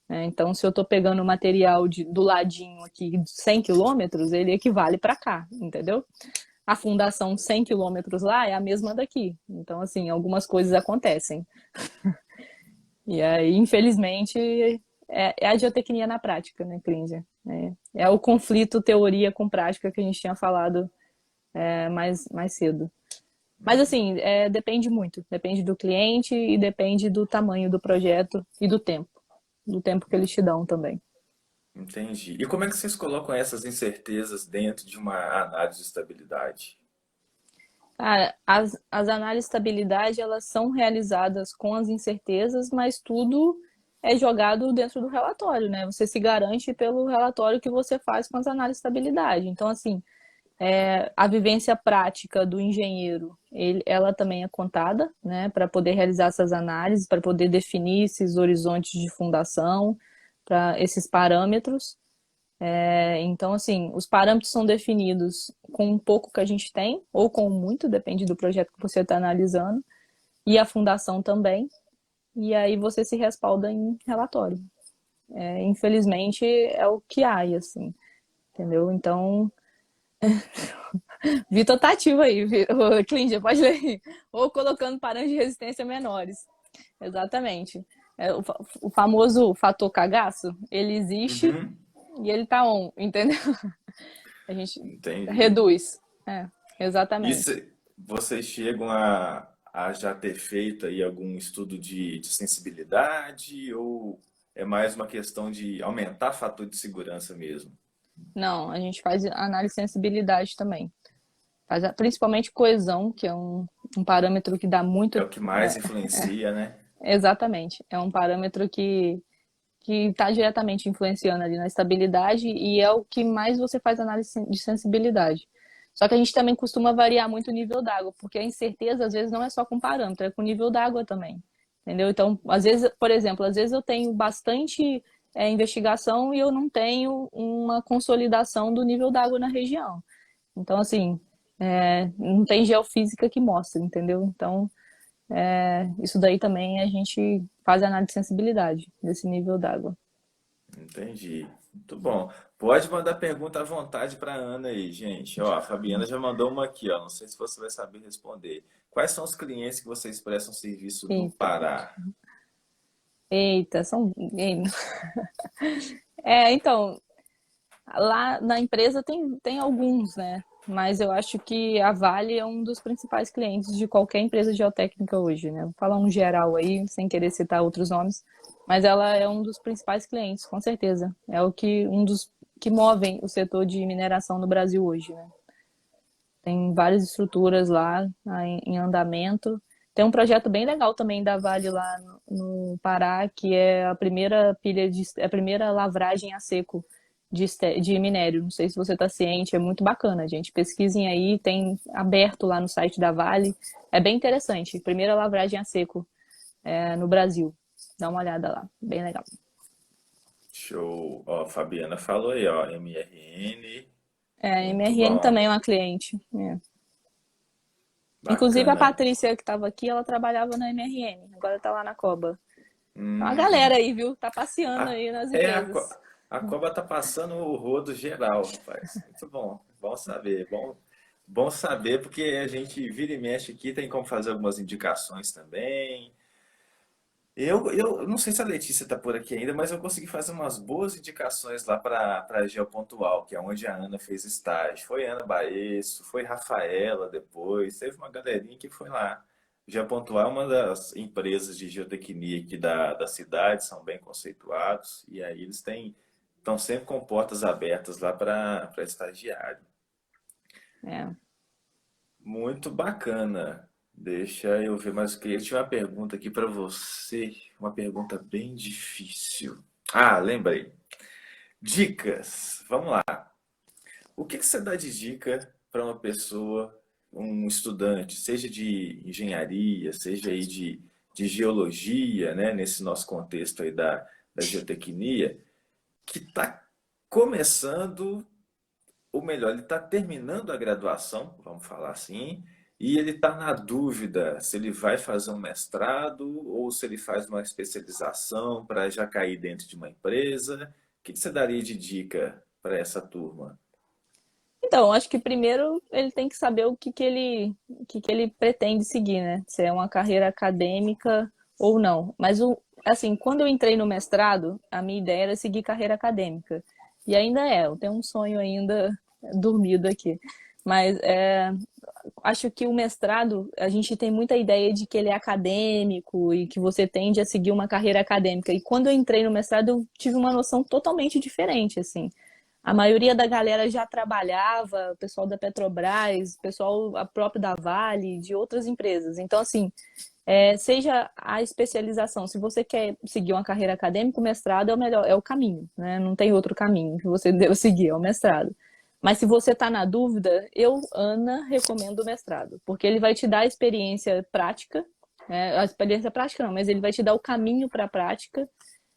Então, se eu estou pegando o material do ladinho aqui de 100 quilômetros, ele equivale para cá, entendeu? A fundação 100 quilômetros lá é a mesma daqui. Então, assim, algumas coisas acontecem. E aí, infelizmente, é a geotecnia na prática, né, Clíndia? É o conflito teoria com prática que a gente tinha falado mais cedo. Mas assim, depende muito. Depende do cliente e depende do tamanho do projeto e do tempo que eles te dão também. Entendi. E como é que vocês colocam essas incertezas dentro de uma análise de estabilidade? Cara, as análises de estabilidade, elas são realizadas com as incertezas, mas tudo é jogado dentro do relatório, né? Você se garante pelo relatório que você faz com as análises de estabilidade. Então, assim, a vivência prática do engenheiro, ela também é contada, né? Para poder realizar essas análises, para poder definir esses horizontes de fundação, para esses parâmetros. Então, assim, os parâmetros são definidos com um pouco que a gente tem, ou com muito, depende do projeto que você está analisando, e a fundação também, e aí você se respalda em relatório. Infelizmente, é o que há, e assim, entendeu? Então, Vitor tá ativo aí, ô, Clíndia, pode ler. Ou colocando parâmetros de resistência menores. Exatamente. O famoso fator cagaço, ele existe Uhum, e ele tá on, entendeu? A gente entendi. reduz. E Exatamente. vocês chegam a já ter feito aí algum estudo de sensibilidade ou é mais uma questão de aumentar fator de segurança mesmo? Não, a gente faz análise de sensibilidade também. Principalmente coesão, que é um parâmetro que dá É muito. o que mais influencia, né? Exatamente. É um parâmetro que está diretamente influenciando ali na estabilidade e é o que mais você faz análise de sensibilidade. Só que a gente também costuma variar muito o nível d'água, porque a incerteza às vezes não é só com parâmetro, é com o nível d'água também. Entendeu? Então, às vezes, por exemplo, às vezes eu tenho bastante investigação e eu não tenho uma consolidação do nível d'água na região. Então, assim, não tem geofísica que mostre, entendeu? Então, isso daí também a gente faz análise de sensibilidade desse nível d'água. Entendi. Muito bom. Pode mandar pergunta à vontade para a Ana aí, gente. Ó, a Fabiana já mandou uma aqui, ó. Não sei se você vai saber responder. Quais são os clientes que vocês prestam serviço no Eita, Pará? eita, são. Então, lá na empresa tem alguns, né? Mas eu acho que a Vale é um dos principais clientes de qualquer empresa de geotécnica hoje, né? Vou falar um geral aí, sem querer citar outros nomes, mas ela é um dos principais clientes, com certeza. É um dos que movem o setor de mineração no Brasil hoje, né? Tem várias estruturas lá em andamento. Tem um projeto bem legal também da Vale lá no Pará, que é a primeira a primeira lavragem a seco de minério. Não sei se você está ciente, é muito bacana, gente. Pesquisem aí, tem aberto lá no site da Vale. É bem interessante. Primeira lavragem a seco no Brasil. Dá uma olhada lá, bem legal. Show. Ó, a Fabiana falou aí, ó. MRN. A Muito MRN bom. também é uma cliente. Inclusive a Bacana. Patrícia que estava aqui, ela trabalhava na MRN, agora está lá na Coba. Tem uma galera Hum. aí, viu? Tá passeando A, aí nas é, empresas. a Coba tá passando o rodo geral, rapaz. Muito bom. Bom saber. Bom saber, porque a gente vira e mexe aqui, tem como fazer algumas indicações também. Eu não sei se a Letícia está por aqui ainda, mas eu consegui fazer umas boas indicações lá para Geopontual, que é onde a Ana fez estágio. Foi Ana Baesso, foi Rafaela depois, teve uma galerinha que foi lá. Geopontual é uma das empresas de geotecnia aqui da cidade, são bem conceituados, e aí estão sempre com portas abertas lá para estagiário. É. Muito bacana. Deixa eu ver mais o que. Eu tinha uma pergunta aqui para você, uma pergunta bem difícil. Ah, lembrei. Dicas. Vamos lá. O que você dá de dica para uma pessoa, um estudante, seja de engenharia, seja aí de geologia, né, nesse nosso contexto aí da geotecnia, que está começando ou melhor, ele está terminando a graduação, vamos falar assim, e ele está na dúvida se ele vai fazer um mestrado ou se ele faz uma especialização para já cair dentro de uma empresa. O que você daria de dica para essa turma? Então, acho que primeiro ele tem que saber o que ele pretende seguir, né? Se é uma carreira acadêmica ou não. Mas assim, quando eu entrei no mestrado, a minha ideia era seguir carreira acadêmica. E ainda eu tenho um sonho ainda dormido aqui. Mas acho que o mestrado, a gente tem muita ideia de que ele é acadêmico e que você tende a seguir uma carreira acadêmica. E quando eu entrei no mestrado, eu tive uma noção totalmente diferente, assim. A maioria da galera já trabalhava, o pessoal da Petrobras, o pessoal a próprio da Vale, de outras empresas. Então, assim, seja a especialização, se você quer seguir uma carreira acadêmica, o mestrado é o melhor, é o caminho, né? Não tem outro caminho que você deve seguir, é o mestrado. Mas se você está na dúvida, eu, Ana, recomendo o mestrado, porque ele vai te dar a experiência prática, a experiência prática não, mas ele vai te dar o caminho para a prática,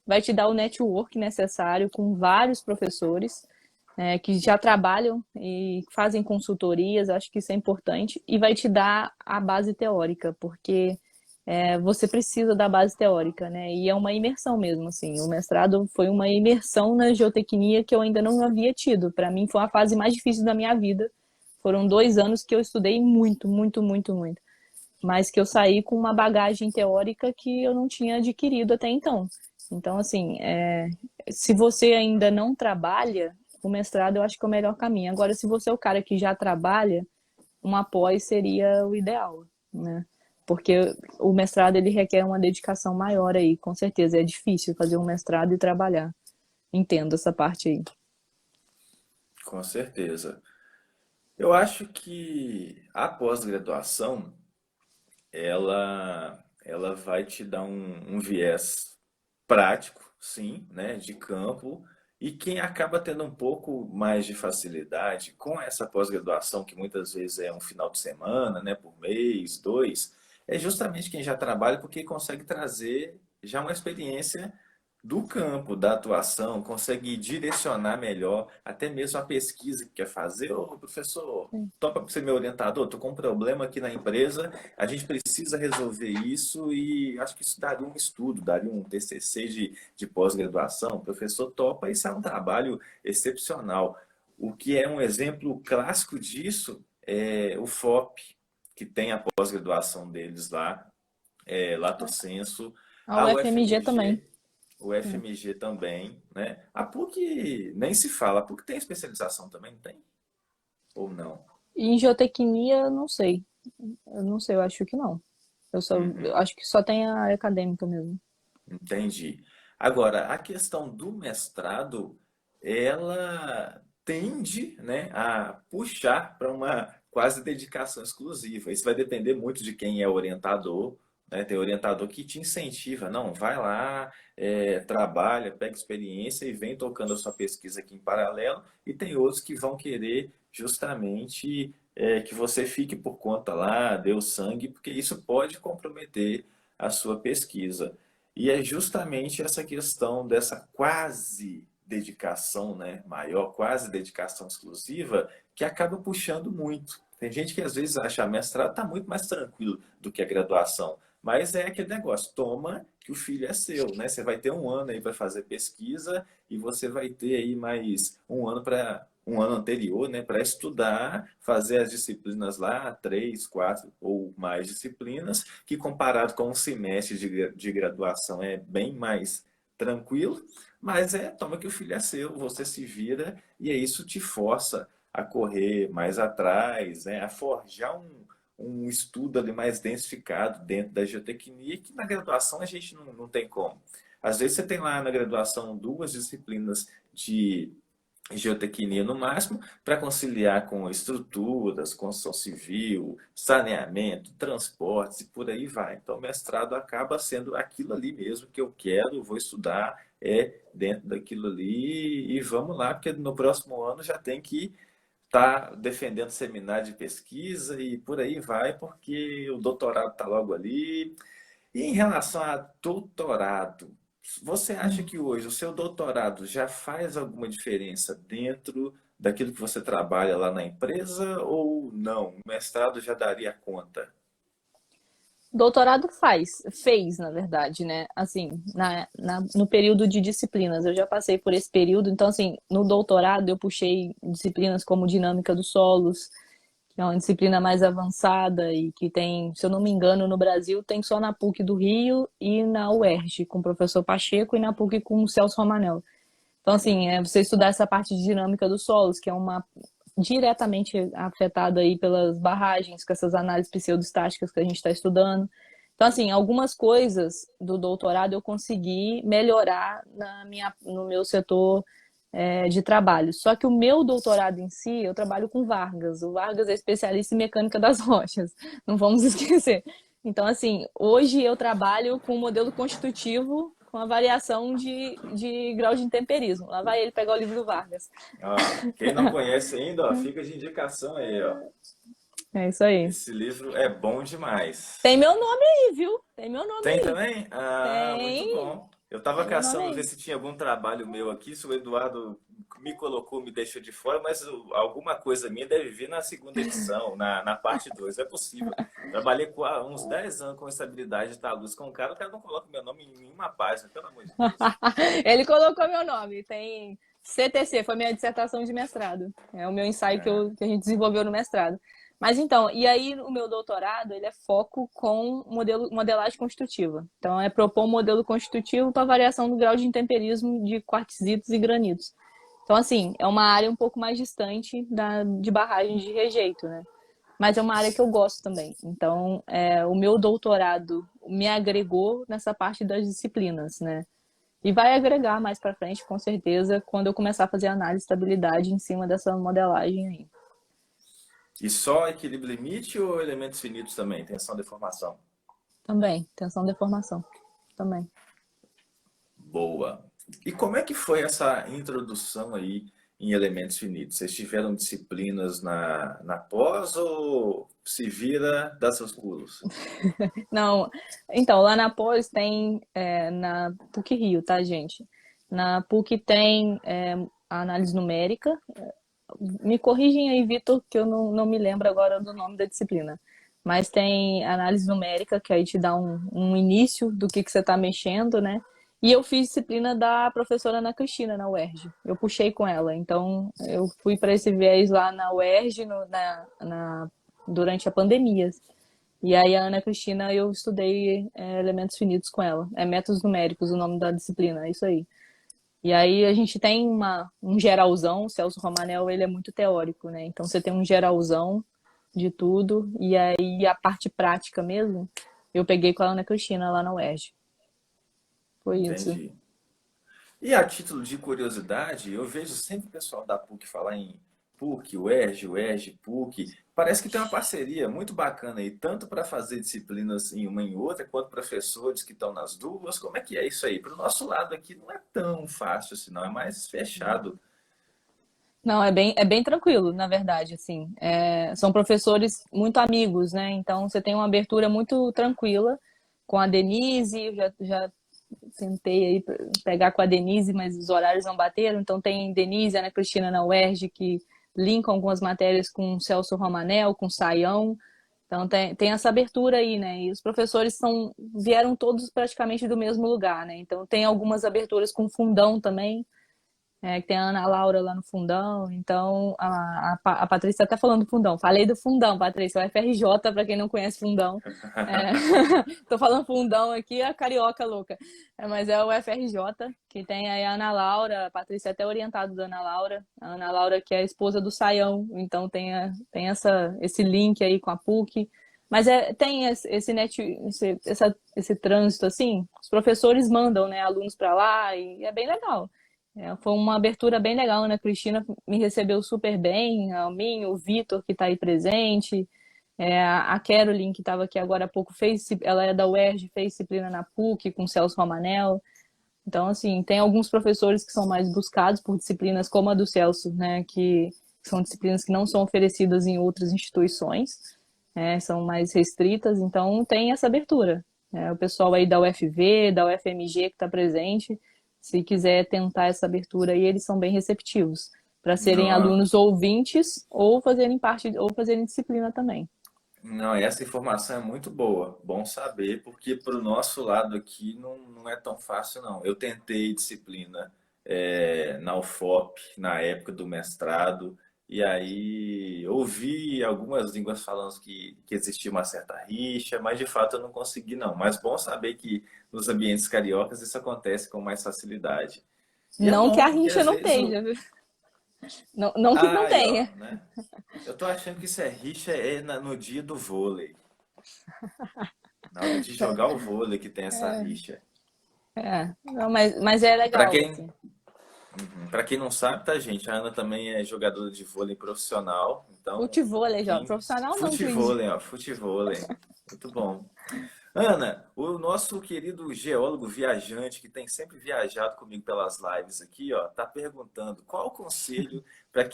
vai te dar o network necessário com vários professores que já trabalham e fazem consultorias, acho que isso é importante, e vai te dar a base teórica, porque você precisa da base teórica, né? E é uma imersão mesmo, assim. O mestrado foi uma imersão na geotecnia que eu ainda não havia tido. Para mim foi a fase mais difícil da minha vida. Foram 2 anos que eu estudei muito, muito, muito, muito. Mas que eu saí com uma bagagem teórica que eu não tinha adquirido até então. Então, assim, se você ainda não trabalha, o mestrado eu acho que é o melhor caminho. Agora, se você é o cara que já trabalha, uma pós seria o ideal, né? Porque o mestrado ele requer uma dedicação maior aí, com certeza. É difícil fazer um mestrado e trabalhar. Entendo essa parte aí. Com certeza. Eu acho que a pós-graduação, ela vai te dar um viés prático, sim, né, de campo, e quem acaba tendo um pouco mais de facilidade com essa pós-graduação, que muitas vezes é um final de semana, né, por mês, dois, é justamente quem já trabalha porque consegue trazer já uma experiência do campo, da atuação, consegue direcionar melhor, até mesmo a pesquisa que quer fazer. Ô, professor, topa para ser meu orientador, estou com um problema aqui na empresa, a gente precisa resolver isso e acho que isso daria um estudo, daria um TCC de pós-graduação. O professor topa, isso é um trabalho excepcional. O que é um exemplo clássico disso é o FOP, que tem a pós-graduação deles lá, Lato Sensu, A a UFMG também. UFMG, o FMG também, né? A PUC nem se fala, a PUC tem especialização também, não tem? Ou não? E em geotecnia, eu não sei. Eu não sei, eu acho que não. Eu Uhum, acho que só tem a área acadêmica mesmo. entendi. Agora, a questão do mestrado, ela tende, né, a puxar para uma quase dedicação exclusiva. Isso vai depender muito de quem é o orientador, né? Tem orientador que te incentiva, não, vai lá, trabalha, pega experiência e vem tocando a sua pesquisa aqui em paralelo. E tem outros que vão querer justamente que você fique por conta lá, dê o sangue, porque isso pode comprometer a sua pesquisa. E é justamente essa questão dessa quase dedicação, né, maior, quase dedicação exclusiva, que acaba puxando muito. Tem gente que às vezes acha que mestrado está muito mais tranquilo do que a graduação, mas é aquele negócio, toma que o filho é seu, né? Você vai ter um ano aí para fazer pesquisa e você vai ter aí mais um ano para um ano anterior, né, para estudar, fazer as disciplinas lá, 3, 4 ou mais disciplinas, que comparado com um semestre de graduação é bem mais tranquilo, mas toma que o filho é seu, você se vira e isso te força a correr mais atrás, né, a forjar um estudo ali mais densificado dentro da geotecnia, que na graduação a gente não tem como. Às vezes você tem lá na graduação 2 disciplinas de geotecnia no máximo, para conciliar com estruturas, construção civil, saneamento, transportes e por aí vai. Então, o mestrado acaba sendo aquilo ali mesmo que eu quero, vou estudar, dentro daquilo ali e vamos lá, porque no próximo ano já tem que estar defendendo seminário de pesquisa e por aí vai, porque o doutorado está logo ali. E em relação a doutorado, você acha que hoje o seu doutorado já faz alguma diferença dentro daquilo que você trabalha lá na empresa ou não? O mestrado já daria conta? Doutorado fez, na verdade, né? Assim, no período de disciplinas, eu já passei por esse período, então, assim, no doutorado eu puxei disciplinas como dinâmica dos solos, que é uma disciplina mais avançada e que tem, se eu não me engano, no Brasil tem só na PUC do Rio e na UERJ, com o professor Pacheco, e na PUC com o Celso Romanel. Então, assim, você estudar essa parte de dinâmica dos solos, que é uma diretamente afetada aí pelas barragens, com essas análises pseudostáticas que a gente está estudando. Então, assim, algumas coisas do doutorado eu consegui melhorar no meu setor de trabalho. Só que o meu doutorado em si, eu trabalho com Vargas. O Vargas é especialista em mecânica das rochas, não vamos esquecer. Então, assim, hoje eu trabalho com o modelo constitutivo com a variação de grau de intemperismo. Lá vai ele pegar o livro do Vargas. Ó, quem não conhece ainda, ó, fica de indicação aí, ó. É isso aí. Esse livro é bom demais. Tem meu nome aí, viu? Tem meu nome Tem aí. também? Ah, muito Tem, bom. Eu estava tem meu nome caçando ver aí. se tinha algum trabalho meu aqui, se o Eduardo me colocou, me deixou de fora, mas alguma coisa minha deve vir na segunda edição, na parte 2. É possível. Trabalhei uns 10 anos com estabilidade de luz com o cara não coloca meu nome em nenhuma página, pelo amor de Deus. Ele colocou meu nome. Tem CTC, foi minha dissertação de mestrado. É o meu ensaio É. que a gente desenvolveu no mestrado. Mas então, e aí o meu doutorado, ele é foco com modelagem constitutiva. Então, é propor um modelo constitutivo para variação do grau de intemperismo de quartzitos e granitos. Então, assim, é uma área um pouco mais distante de barragem de rejeito, né? Mas é uma área que eu gosto também. Então, o meu doutorado me agregou nessa parte das disciplinas, né? E vai agregar mais para frente, com certeza, quando eu começar a fazer análise de estabilidade em cima dessa modelagem aí. E só equilíbrio limite ou elementos finitos também? Tensão, deformação? Também, tensão, deformação. Também. Boa. E como é que foi essa introdução aí em elementos finitos? Vocês tiveram disciplinas na pós ou se vira dá seus pulos? Não, então, lá na pós tem, na PUC-Rio, tá, gente? Na PUC tem a análise numérica. Me corrigem aí, Vitor, que eu não me lembro agora do nome da disciplina. Mas tem análise numérica, que aí te dá um início do que você está mexendo, né? E eu fiz disciplina da professora Ana Cristina na UERJ. Eu puxei com ela. Então, eu fui para esse viés lá na UERJ durante a pandemia. E aí, a Ana Cristina, eu estudei elementos finitos com ela. É métodos numéricos o nome da disciplina, é isso aí. E aí a gente tem um geralzão, o Celso Romanel, ele é muito teórico, né? Então você tem um geralzão de tudo, e aí a parte prática mesmo, eu peguei com a Ana Cristina lá na UERJ. Foi isso. Entendi. E a título de curiosidade, eu vejo sempre o pessoal da PUC falar em PUC, UERJ, PUC. Parece que tem uma parceria muito bacana aí, tanto para fazer disciplinas em uma e em outra, quanto professores que estão nas duas. Como é que é isso aí? Para o nosso lado aqui não é tão fácil assim, não, é mais fechado. Não, é bem tranquilo, na verdade, assim. São professores muito amigos, né? Então você tem uma abertura muito tranquila com a Denise, eu já tentei aí pegar com a Denise, mas os horários não bateram. Então tem Denise, Ana Cristina na UERJ, que linkam algumas matérias com o Celso Romanel, com o Saião. Então tem essa abertura aí, né? E os professores vieram todos praticamente do mesmo lugar, né? Então tem algumas aberturas com fundão também, que tem a Ana Laura lá no fundão. Então a Patrícia até falando do fundão. Falei do fundão, Patrícia, o FRJ, para quem não conhece fundão. É, tô falando fundão aqui, a carioca louca. Mas é o FRJ, que tem aí a Ana Laura, a Patrícia é até orientado da Ana Laura. A Ana Laura, que é a esposa do Saião, então tem esse link aí com a PUC. Mas tem esse trânsito assim, os professores mandam, né, alunos para lá e é bem legal. Foi uma abertura bem legal, né? A Cristina me recebeu super bem, a mim, o Vitor, que está aí presente. A Caroline, que estava aqui agora há pouco, ela é da UERJ, fez disciplina na PUC com o Celso Romanel. Então, assim, tem alguns professores que são mais buscados por disciplinas como a do Celso, né? Que são disciplinas que não são oferecidas em outras instituições, são mais restritas. Então, tem essa abertura. O pessoal aí da UFV, da UFMG que está presente, se quiser tentar essa abertura aí, eles são bem receptivos para serem Não, alunos ouvintes ou fazerem parte ou fazerem disciplina também. não, essa informação é muito boa. Bom saber, porque para o nosso lado aqui não é tão fácil, não. Eu tentei disciplina na UFOP, na época do mestrado, e aí ouvi algumas línguas falando que existia uma certa rixa, mas de fato eu não consegui, não. Mas bom saber que nos ambientes cariocas isso acontece com mais facilidade. E é Não que a bom, porque rincha às não vezes esteja, viu? Não, não que não Aí, ó, tenha. né? Eu tô achando que isso é rixa é no dia do vôlei. Na hora de jogar o vôlei que tem essa rixa. Não, mas é Pra legal, quem, assim. para quem não sabe, tá, gente? A Ana também é jogadora de vôlei profissional. Então, Futevôlei, jovem. quem. Profissional não, Cris. Futevôlei, ó, futevôlei. Muito bom. Ana, o nosso querido geólogo viajante, que tem sempre viajado comigo pelas lives aqui, ó, tá perguntando qual o conselho para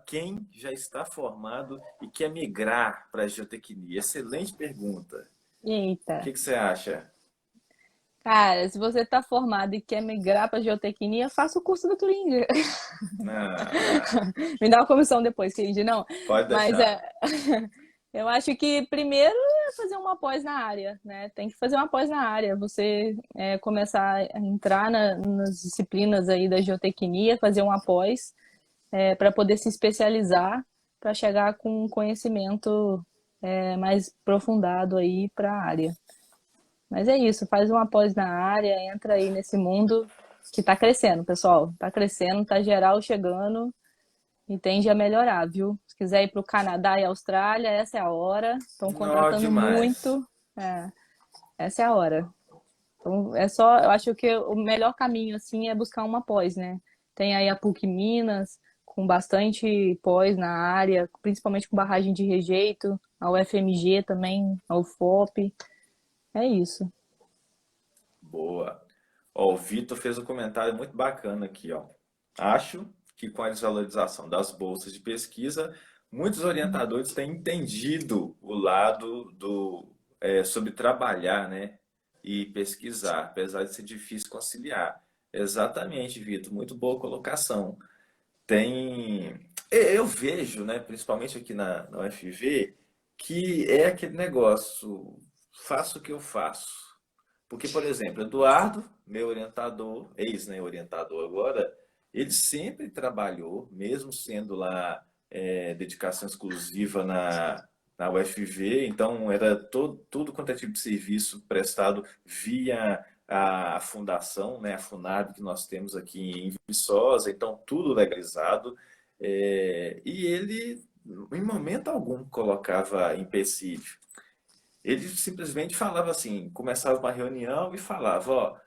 quem já está formado e quer migrar para a geotecnia? Excelente pergunta. O Eita. que que você acha? Cara, se você está formado e quer migrar para geotecnia, faça o curso do Clean. Ah, Me dá uma comissão depois, Clean. Não, pode mas deixar. eu acho que primeiro é fazer uma pós na área, né? Tem que fazer uma pós na área. Você começar a entrar nas disciplinas aí da geotecnia, fazer uma pós para poder se especializar, para chegar com um conhecimento mais aprofundado aí para a área. Mas é isso, faz uma pós na área, entra aí nesse mundo que está crescendo, pessoal. Está crescendo, tá geral chegando e tende a melhorar, viu? Se quiser ir para o Canadá e Austrália, essa é a hora. Estão Não, contratando demais. muito. Essa é a hora. Então, é só, eu acho que o melhor caminho assim é buscar uma pós, né? Tem aí a PUC Minas, com bastante pós na área, principalmente com barragem de rejeito, a UFMG também, a UFOP. É isso. Boa. Ó, o Vitor fez um comentário muito bacana aqui, ó. Acho que com a desvalorização das bolsas de pesquisa, muitos orientadores têm entendido o lado sobre trabalhar, né, e pesquisar, apesar de ser difícil conciliar. Exatamente, Vitor, muito boa colocação. Eu vejo, né, principalmente aqui na UFV, que é aquele negócio, faço o que eu faço. Porque, por exemplo, Eduardo, meu orientador, ex, né, orientador agora, ele sempre trabalhou, mesmo sendo lá dedicação exclusiva na UFV, então era tudo quanto é tipo de serviço prestado via a fundação, né, a FUNAB que nós temos aqui em Viçosa, então tudo legalizado. E ele, em momento algum, colocava empecilho. Ele simplesmente falava assim, começava uma reunião e falava, ó,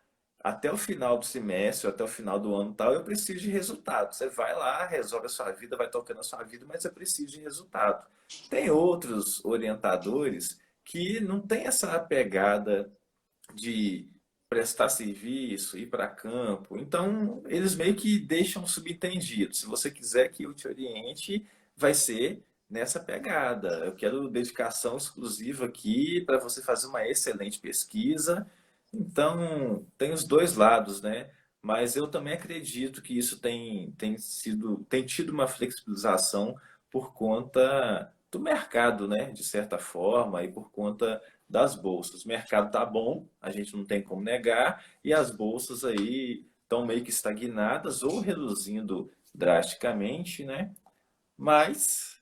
até o final do semestre, até o final do ano tal, eu preciso de resultado. Você vai lá, resolve a sua vida, vai tocando a sua vida, mas eu preciso de resultado. Tem outros orientadores que não têm essa pegada de prestar serviço, ir para campo. Então, eles meio que deixam subentendido. Se você quiser que eu te oriente, vai ser nessa pegada. Eu quero dedicação exclusiva aqui para você fazer uma excelente pesquisa. Então, tem os dois lados, né? Mas eu também acredito que isso tem tido uma flexibilização por conta do mercado, né? De certa forma, e por conta das bolsas. O mercado tá bom, a gente não tem como negar, e as bolsas aí estão meio que estagnadas ou reduzindo drasticamente, né? Mas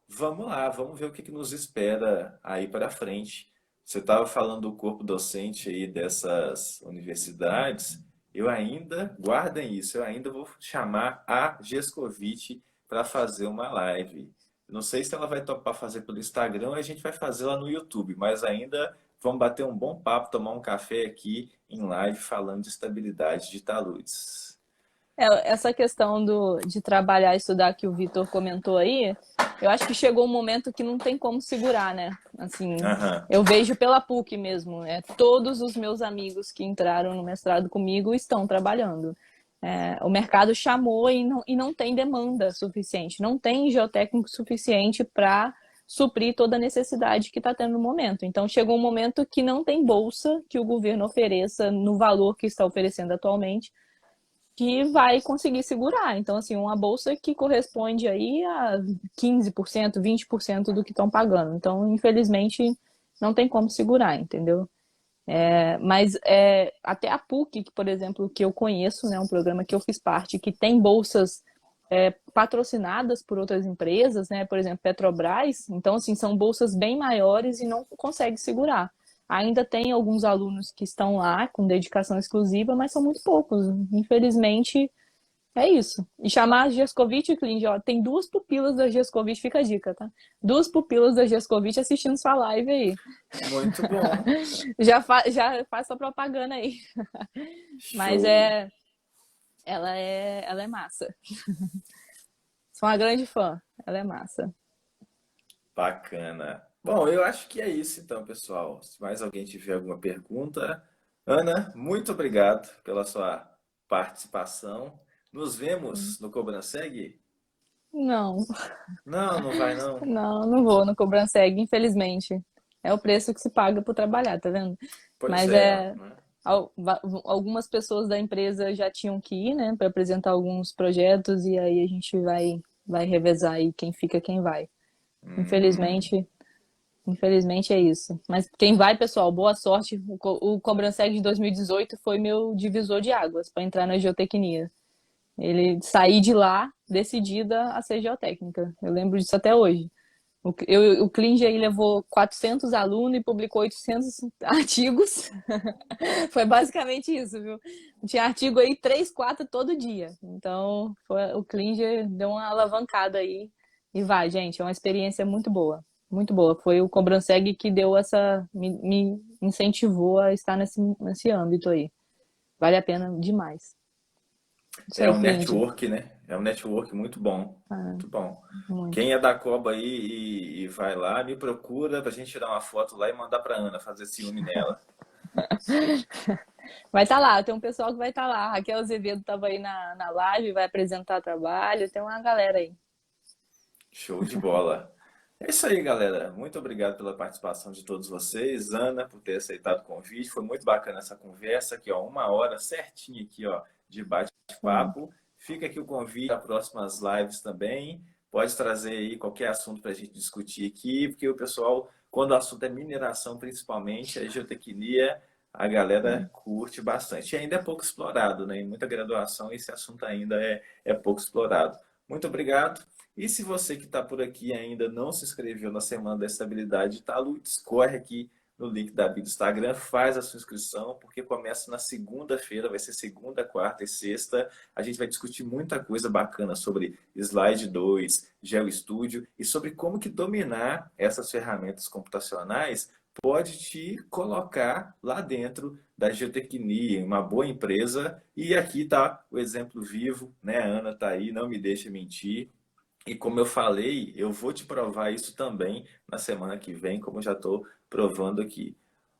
vamos lá, vamos ver o que que nos espera aí para frente. Você estava falando do corpo docente aí dessas universidades. Eu ainda, guardem isso, eu ainda vou chamar a Gescovitch para fazer uma live. Não sei se ela vai topar fazer pelo Instagram ou a gente vai fazer lá no YouTube, mas ainda vamos bater um bom papo, tomar um café aqui em live falando de estabilidade de taludes. Essa questão de trabalhar e estudar que o Vitor comentou aí, eu acho que chegou um momento que não tem como segurar, né? Assim, Aham. eu vejo pela PUC mesmo, todos os meus amigos que entraram no mestrado comigo estão trabalhando. O mercado chamou e não tem demanda suficiente, não tem geotécnico suficiente para suprir toda a necessidade que está tendo no momento. Então, chegou um momento que não tem bolsa que o governo ofereça no valor que está oferecendo atualmente que vai conseguir segurar. Então, assim, uma bolsa que corresponde aí a 15%, 20% do que estão pagando. Então, infelizmente, não tem como segurar, entendeu? Mas até a PUC, que, por exemplo, que eu conheço, né, um programa que eu fiz parte, que tem bolsas patrocinadas por outras empresas, né, por exemplo, Petrobras. Então, assim, são bolsas bem maiores e não consegue segurar. Ainda tem alguns alunos que estão lá com dedicação exclusiva, mas são muito poucos. Infelizmente, é isso. E chamar a Gescovitch, Clint, ó, tem duas pupilas da Gescovitch, fica a dica, tá? Duas pupilas da Gescovitch assistindo sua live aí. Muito bom. Já faz sua propaganda aí. Mas Show. ela é massa. Sou uma grande fã. Ela é massa. Bacana. Bom, eu acho que é isso então, pessoal. Se mais alguém tiver alguma pergunta, Ana, muito obrigado pela sua participação. Nos vemos no Cobranseg? Não, Não, não vai não. não vou no Cobranseg, infelizmente. É o preço que se paga por trabalhar, tá vendo? Pois Mas é, né? algumas pessoas da empresa já tinham que ir, né, para apresentar alguns projetos e aí a gente vai revezar aí quem fica, quem vai. Hum, Infelizmente, infelizmente é isso. Mas quem vai, pessoal, boa sorte. O Cobranseg de 2018 foi meu divisor de águas para entrar na geotecnia. Ele saí de lá decidida a ser geotécnica. Eu lembro disso até hoje. O Clinge aí levou 400 alunos e publicou 800 artigos. Foi basicamente isso, viu? Tinha artigo aí 3, 4 todo dia. Então, o Klinger deu uma alavancada aí. E vai, gente, é uma experiência muito boa. Muito boa. Foi o Cobranseg que deu essa. Me incentivou a estar nesse âmbito aí. Vale a pena demais. Isso é aí, um Klinger. network, né? É um network muito bom. Ah, Muito bom. muito. Quem é da Coba aí e vai lá, me procura pra gente tirar uma foto lá e mandar pra Ana fazer ciúme nela. Vai estar lá, tem um pessoal que vai estar lá. A Raquel Azevedo estava aí na live, vai apresentar trabalho. Tem uma galera aí. Show de bola. É isso aí, galera. Muito obrigado pela participação de todos vocês. Ana, por ter aceitado o convite. Foi muito bacana essa conversa aqui, ó, 1 hora certinha aqui, ó, de Hum. bate-papo. Fica aqui o convite para próximas lives também. Pode trazer aí qualquer assunto para a gente discutir aqui, porque o pessoal, quando o assunto é mineração, principalmente, a geotecnia, a galera curte bastante. E ainda é pouco explorado, né? Em muita graduação, esse assunto ainda é pouco explorado. Muito obrigado. E se você que está por aqui ainda não se inscreveu na Semana da Estabilidade de Taludes, corre aqui no link da bio do Instagram, faz a sua inscrição, porque começa na segunda-feira, vai ser segunda, quarta e sexta. A gente vai discutir muita coisa bacana sobre Slide 2, GeoStudio e sobre como que dominar essas ferramentas computacionais pode te colocar lá dentro da geotecnia, em uma boa empresa. E aqui está o exemplo vivo, né? A Ana está aí, não me deixa mentir. E como eu falei, eu vou te provar isso também na semana que vem, como eu já estou provando aqui.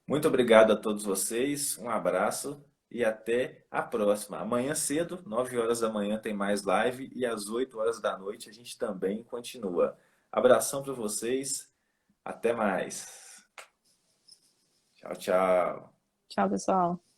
Muito obrigado a todos vocês, um abraço e até a próxima. Amanhã cedo, 9 horas da manhã, tem mais live e às 8 horas da noite a gente também continua. Abração para vocês, até mais. Tchau, tchau. Tchau, pessoal.